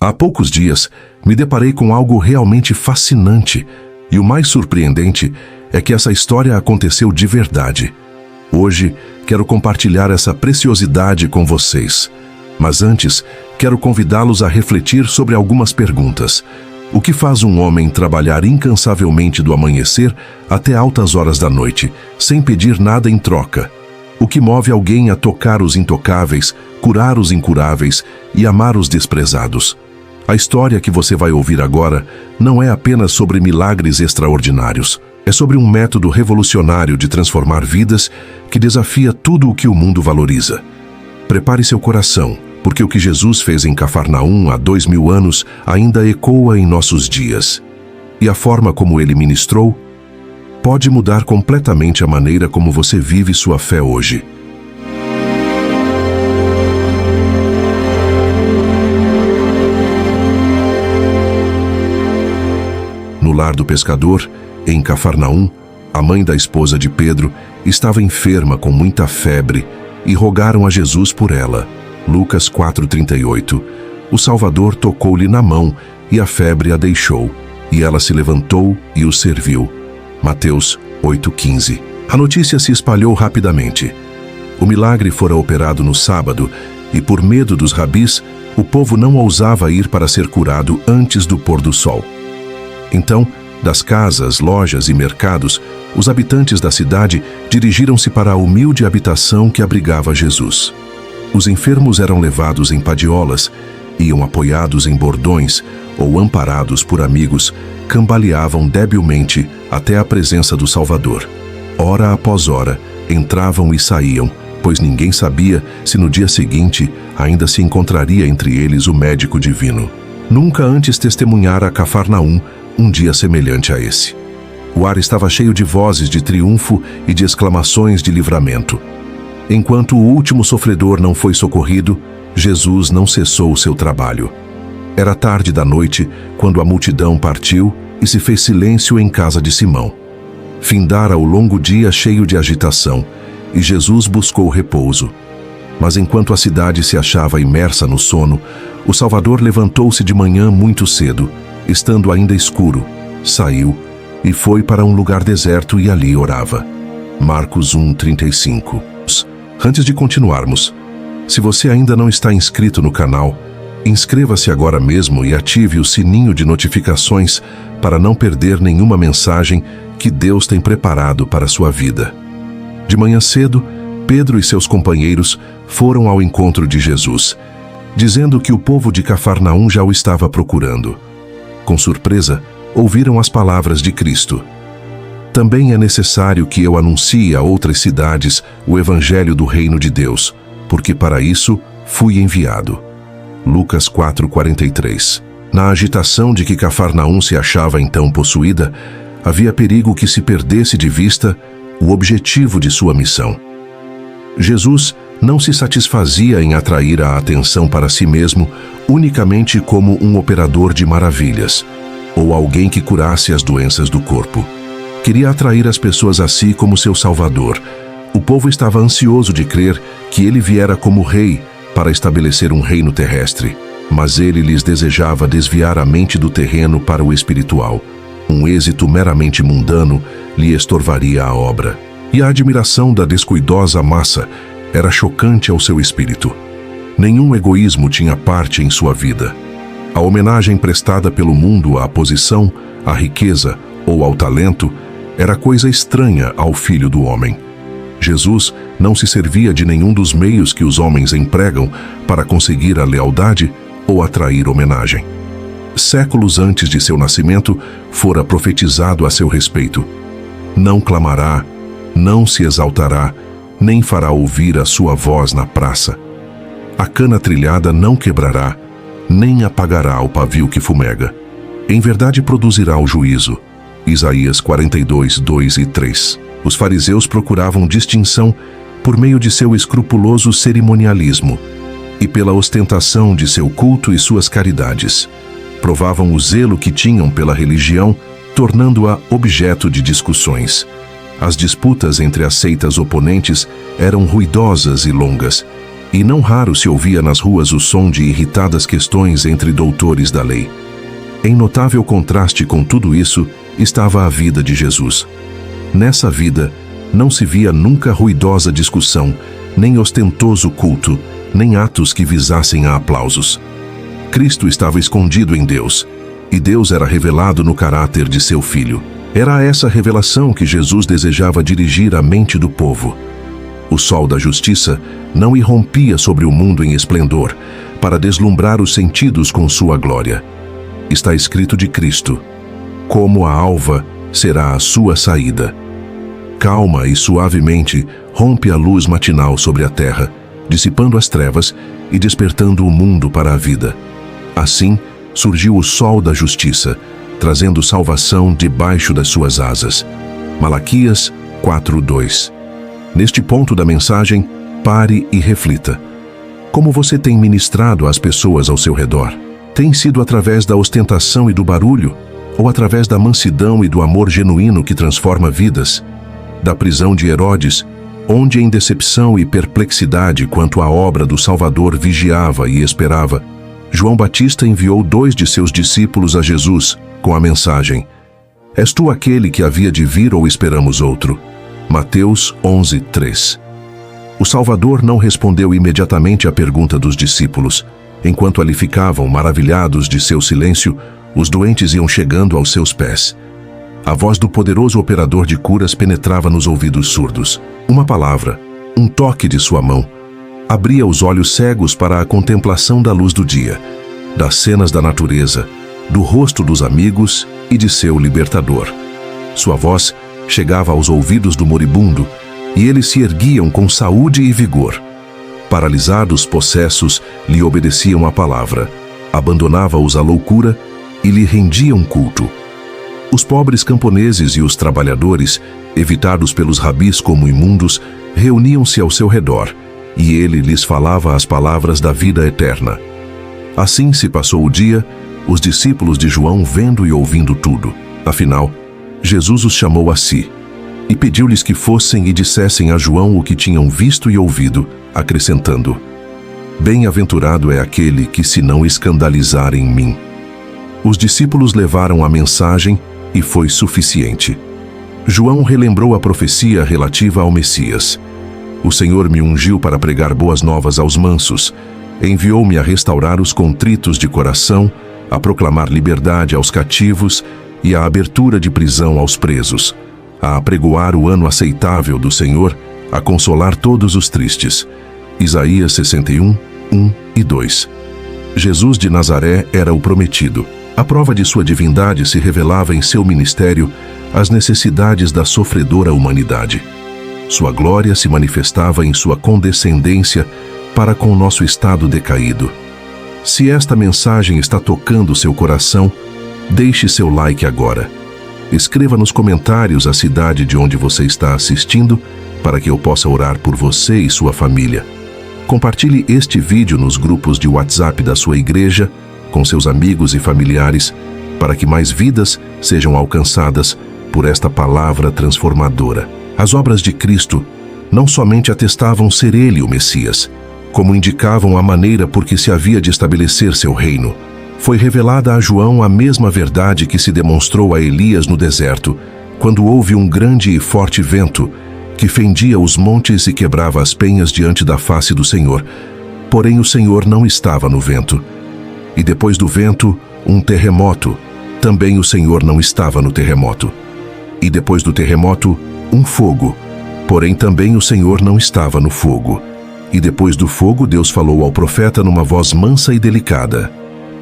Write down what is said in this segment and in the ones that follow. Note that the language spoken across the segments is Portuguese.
Há poucos dias, me deparei com algo realmente fascinante, e o mais surpreendente é que essa história aconteceu de verdade. Hoje, quero compartilhar essa preciosidade com vocês. Mas antes, quero convidá-los a refletir sobre algumas perguntas. O que faz um homem trabalhar incansavelmente do amanhecer até altas horas da noite, sem pedir nada em troca? O que move alguém a tocar os intocáveis, curar os incuráveis e amar os desprezados? A história que você vai ouvir agora não é apenas sobre milagres extraordinários. É sobre um método revolucionário de transformar vidas que desafia tudo o que o mundo valoriza. Prepare seu coração, porque o que Jesus fez em Cafarnaum há 2000 anos ainda ecoa em nossos dias. E a forma como ele ministrou pode mudar completamente a maneira como você vive sua fé hoje. No lar do pescador, em Cafarnaum, a mãe da esposa de Pedro estava enferma com muita febre e rogaram a Jesus por ela. Lucas 4:38. O Salvador tocou-lhe na mão e a febre a deixou, e ela se levantou e o serviu. Mateus 8:15. A notícia se espalhou rapidamente. O milagre fora operado no sábado e, por medo dos rabis, o povo não ousava ir para ser curado antes do pôr do sol. Então, das casas, lojas e mercados, os habitantes da cidade dirigiram-se para a humilde habitação que abrigava Jesus. Os enfermos eram levados em padiolas, iam apoiados em bordões ou amparados por amigos, cambaleavam debilmente até a presença do Salvador. Hora após hora, entravam e saíam, pois ninguém sabia se no dia seguinte ainda se encontraria entre eles o médico divino. Nunca antes testemunhara Cafarnaum um dia semelhante a esse. O ar estava cheio de vozes de triunfo e de exclamações de livramento. Enquanto o último sofredor não foi socorrido, Jesus não cessou o seu trabalho. Era tarde da noite quando a multidão partiu e se fez silêncio em casa de Simão. Findara o longo dia cheio de agitação, e Jesus buscou repouso. Mas enquanto a cidade se achava imersa no sono, o Salvador levantou-se de manhã muito cedo, estando ainda escuro, saiu e foi para um lugar deserto e ali orava. Marcos 1:35. Antes de continuarmos, se você ainda não está inscrito no canal, inscreva-se agora mesmo e ative o sininho de notificações para não perder nenhuma mensagem que Deus tem preparado para a sua vida. De manhã cedo, Pedro e seus companheiros foram ao encontro de Jesus, dizendo que o povo de Cafarnaum já o estava procurando. Com surpresa, ouviram as palavras de Cristo. Também é necessário que eu anuncie a outras cidades o evangelho do reino de Deus, porque para isso fui enviado. Lucas 4:43. Na agitação de que Cafarnaum se achava então possuída, havia perigo que se perdesse de vista o objetivo de sua missão. Jesus não se satisfazia em atrair a atenção para si mesmo unicamente como um operador de maravilhas, ou alguém que curasse as doenças do corpo. Queria atrair as pessoas a si como seu Salvador. O povo estava ansioso de crer que ele viera como rei para estabelecer um reino terrestre, mas ele lhes desejava desviar a mente do terreno para o espiritual. Um êxito meramente mundano lhe estorvaria a obra. E a admiração da descuidosa massa era chocante ao seu espírito. Nenhum egoísmo tinha parte em sua vida. A homenagem prestada pelo mundo à posição, à riqueza ou ao talento era coisa estranha ao Filho do Homem. Jesus não se servia de nenhum dos meios que os homens empregam para conseguir a lealdade ou atrair homenagem. Séculos antes de seu nascimento, fora profetizado a seu respeito: não clamará, não se exaltará, nem fará ouvir a sua voz na praça. A cana trilhada não quebrará, nem apagará o pavio que fumega. Em verdade produzirá o juízo. Isaías 42:2 e 3. Os fariseus procuravam distinção por meio de seu escrupuloso cerimonialismo e pela ostentação de seu culto e suas caridades. Provavam o zelo que tinham pela religião, tornando-a objeto de discussões. As disputas entre as seitas oponentes eram ruidosas e longas, e não raro se ouvia nas ruas o som de irritadas questões entre doutores da lei. Em notável contraste com tudo isso estava a vida de Jesus. Nessa vida, não se via nunca ruidosa discussão, nem ostentoso culto, nem atos que visassem a aplausos. Cristo estava escondido em Deus, e Deus era revelado no caráter de seu Filho. Era essa revelação que Jesus desejava dirigir à mente do povo. O sol da justiça não irrompia sobre o mundo em esplendor, para deslumbrar os sentidos com sua glória. Está escrito de Cristo: como a alva será a sua saída. Calma e suavemente rompe a luz matinal sobre a terra, dissipando as trevas e despertando o mundo para a vida. Assim, surgiu o sol da justiça, trazendo salvação debaixo das suas asas. Malaquias 4:2. Neste ponto da mensagem, pare e reflita. Como você tem ministrado às pessoas ao seu redor? Tem sido através da ostentação e do barulho, ou através da mansidão e do amor genuíno que transforma vidas? Da prisão de Herodes, onde em decepção e perplexidade quanto à obra do Salvador vigiava e esperava, João Batista enviou 2 de seus discípulos a Jesus com a mensagem: És tu aquele que havia de vir ou esperamos outro? Mateus 11:3. O Salvador não respondeu imediatamente à pergunta dos discípulos. Enquanto ali ficavam maravilhados de seu silêncio, os doentes iam chegando aos seus pés. A voz do poderoso operador de curas penetrava nos ouvidos surdos. Uma palavra, um toque de sua mão, abria os olhos cegos para a contemplação da luz do dia, das cenas da natureza, do rosto dos amigos e de seu libertador. Sua voz chegava aos ouvidos do moribundo e eles se erguiam com saúde e vigor. Paralisados, possessos, lhe obedeciam a palavra, abandonava-os à loucura e lhe rendiam culto. Os pobres camponeses e os trabalhadores, evitados pelos rabis como imundos, reuniam-se ao seu redor, e ele lhes falava as palavras da vida eterna. Assim se passou o dia, os discípulos de João vendo e ouvindo tudo. Afinal, Jesus os chamou a si, e pediu-lhes que fossem e dissessem a João o que tinham visto e ouvido, acrescentando: Bem-aventurado é aquele que se não escandalizar em mim. Os discípulos levaram a mensagem e foi suficiente. João relembrou a profecia relativa ao Messias. O Senhor me ungiu para pregar boas novas aos mansos, enviou-me a restaurar os contritos de coração, a proclamar liberdade aos cativos e a abertura de prisão aos presos, a apregoar o ano aceitável do Senhor, a consolar todos os tristes. Isaías 61, 1 e 2. Jesus de Nazaré era o prometido. A prova de sua divindade se revelava em seu ministério às necessidades da sofredora humanidade. Sua glória se manifestava em sua condescendência para com o nosso estado decaído. Se esta mensagem está tocando seu coração, deixe seu like agora. Escreva nos comentários a cidade de onde você está assistindo para que eu possa orar por você e sua família. Compartilhe este vídeo nos grupos de WhatsApp da sua igreja, com seus amigos e familiares, para que mais vidas sejam alcançadas por esta palavra transformadora. As obras de Cristo não somente atestavam ser Ele o Messias, como indicavam a maneira por que se havia de estabelecer seu reino. Foi revelada a João a mesma verdade que se demonstrou a Elias no deserto, quando houve um grande e forte vento que fendia os montes e quebrava as penhas diante da face do Senhor. Porém o Senhor não estava no vento. E depois do vento, um terremoto. Também o Senhor não estava no terremoto. E depois do terremoto, um fogo. Porém também o Senhor não estava no fogo. E depois do fogo, Deus falou ao profeta numa voz mansa e delicada.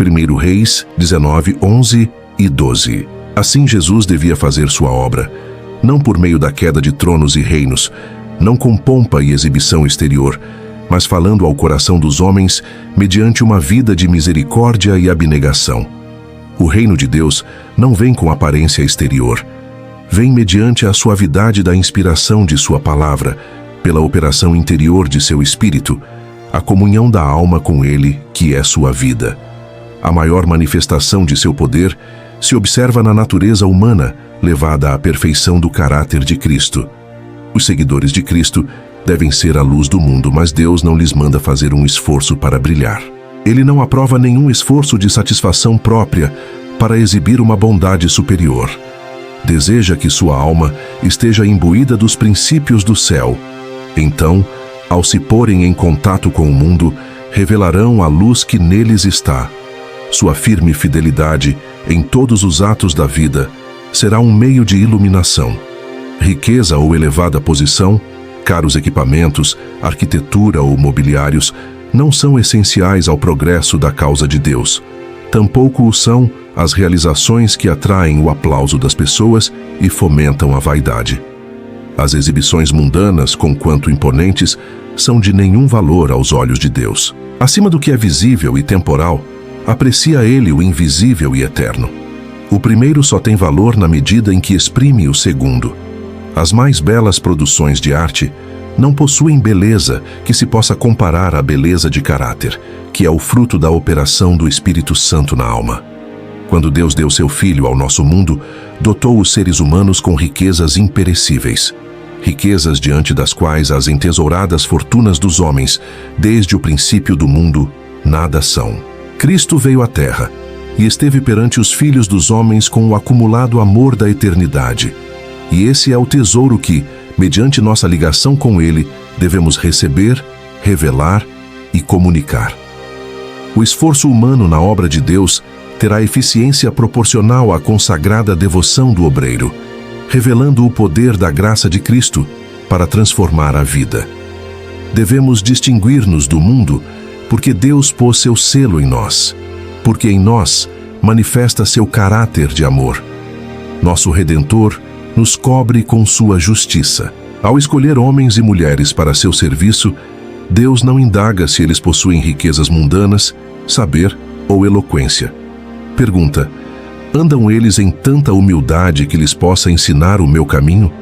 1 Reis 19, 11 e 12. Assim Jesus devia fazer sua obra, não por meio da queda de tronos e reinos, não com pompa e exibição exterior, mas falando ao coração dos homens mediante uma vida de misericórdia e abnegação. O reino de Deus não vem com aparência exterior, vem mediante a suavidade da inspiração de sua palavra, pela operação interior de seu espírito, a comunhão da alma com ele, que é sua vida. A maior manifestação de seu poder se observa na natureza humana, levada à perfeição do caráter de Cristo. Os seguidores de Cristo devem ser a luz do mundo, mas Deus não lhes manda fazer um esforço para brilhar. Ele não aprova nenhum esforço de satisfação própria para exibir uma bondade superior. Deseja que sua alma esteja imbuída dos princípios do céu. Então, ao se porem em contato com o mundo, revelarão a luz que neles está. Sua firme fidelidade em todos os atos da vida será um meio de iluminação. Riqueza ou elevada posição, caros equipamentos, arquitetura ou mobiliários não são essenciais ao progresso da causa de Deus. Tampouco o são as realizações que atraem o aplauso das pessoas e fomentam a vaidade. As exibições mundanas, conquanto imponentes, são de nenhum valor aos olhos de Deus. Acima do que é visível e temporal, aprecia ele o invisível e eterno. O primeiro só tem valor na medida em que exprime o segundo. As mais belas produções de arte não possuem beleza que se possa comparar à beleza de caráter, que é o fruto da operação do Espírito Santo na alma. Quando Deus deu seu Filho ao nosso mundo, dotou os seres humanos com riquezas imperecíveis. Riquezas diante das quais as entesouradas fortunas dos homens, desde o princípio do mundo, nada são. Cristo veio à Terra e esteve perante os filhos dos homens com o acumulado amor da eternidade. E esse é o tesouro que, mediante nossa ligação com Ele, devemos receber, revelar e comunicar. O esforço humano na obra de Deus terá eficiência proporcional à consagrada devoção do obreiro, revelando o poder da graça de Cristo para transformar a vida. Devemos distinguir-nos do mundo porque Deus pôs seu selo em nós, porque em nós manifesta seu caráter de amor. Nosso Redentor nos cobre com sua justiça. Ao escolher homens e mulheres para seu serviço, Deus não indaga se eles possuem riquezas mundanas, saber ou eloquência. Pergunta: andam eles em tanta humildade que lhes possa ensinar o meu caminho?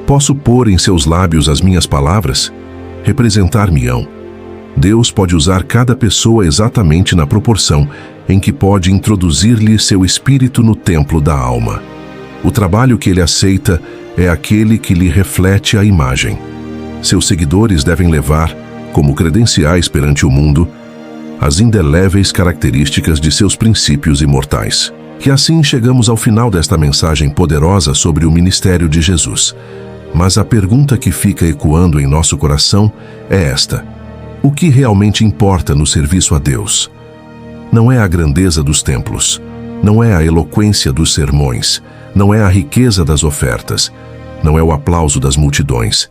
Posso pôr em seus lábios as minhas palavras? Representar-me-ão. Deus pode usar cada pessoa exatamente na proporção em que pode introduzir-lhe seu espírito no templo da alma. O trabalho que ele aceita é aquele que lhe reflete a imagem. Seus seguidores devem levar, como credenciais perante o mundo, as indeléveis características de seus princípios imortais. E assim chegamos ao final desta mensagem poderosa sobre o ministério de Jesus. Mas a pergunta que fica ecoando em nosso coração é esta: o que realmente importa no serviço a Deus? Não é a grandeza dos templos, não é a eloquência dos sermões, não é a riqueza das ofertas, não é o aplauso das multidões.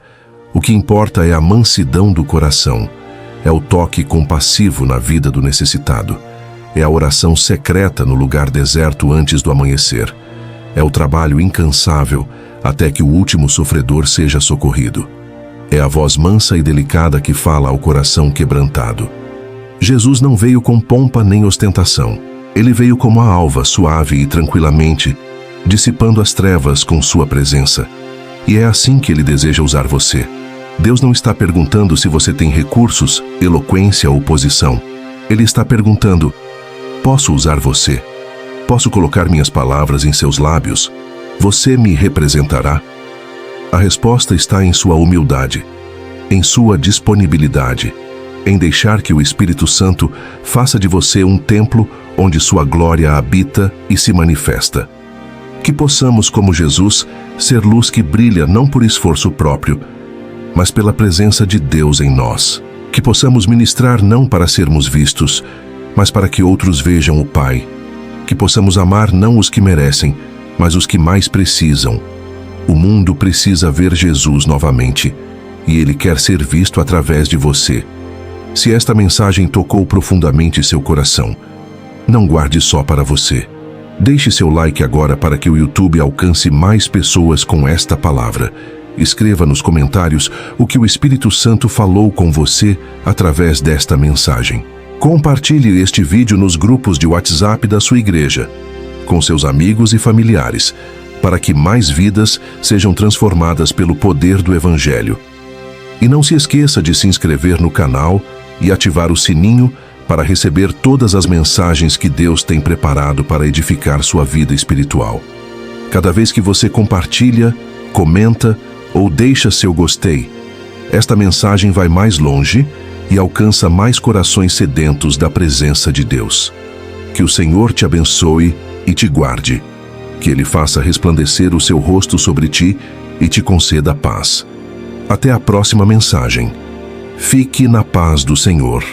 O que importa é a mansidão do coração, é o toque compassivo na vida do necessitado, é a oração secreta no lugar deserto antes do amanhecer, é o trabalho incansável até que o último sofredor seja socorrido. É a voz mansa e delicada que fala ao coração quebrantado. Jesus não veio com pompa nem ostentação. Ele veio como a alva, suave e tranquilamente, dissipando as trevas com sua presença. E é assim que ele deseja usar você. Deus não está perguntando se você tem recursos, eloquência ou posição. Ele está perguntando: posso usar você? Posso colocar minhas palavras em seus lábios? Você me representará? A resposta está em sua humildade, em sua disponibilidade, em deixar que o Espírito Santo faça de você um templo onde sua glória habita e se manifesta. Que possamos, como Jesus, ser luz que brilha não por esforço próprio, mas pela presença de Deus em nós. Que possamos ministrar não para sermos vistos, mas para que outros vejam o Pai. Que possamos amar não os que merecem, mas os que mais precisam. O mundo precisa ver Jesus novamente, e ele quer ser visto através de você. Se esta mensagem tocou profundamente seu coração, não guarde só para você. Deixe seu like agora para que o YouTube alcance mais pessoas com esta palavra. Escreva nos comentários o que o Espírito Santo falou com você através desta mensagem. Compartilhe este vídeo nos grupos de WhatsApp da sua igreja, com seus amigos e familiares, para que mais vidas sejam transformadas pelo poder do Evangelho. E não se esqueça de se inscrever no canal e ativar o sininho para receber todas as mensagens que Deus tem preparado para edificar sua vida espiritual. Cada vez que você compartilha, comenta ou deixa seu gostei, Esta mensagem vai mais longe e alcança mais corações sedentos da presença de Deus. Que o Senhor te abençoe e te guarde. Que Ele faça resplandecer o seu rosto sobre ti e te conceda paz. Até a próxima mensagem. Fique na paz do Senhor.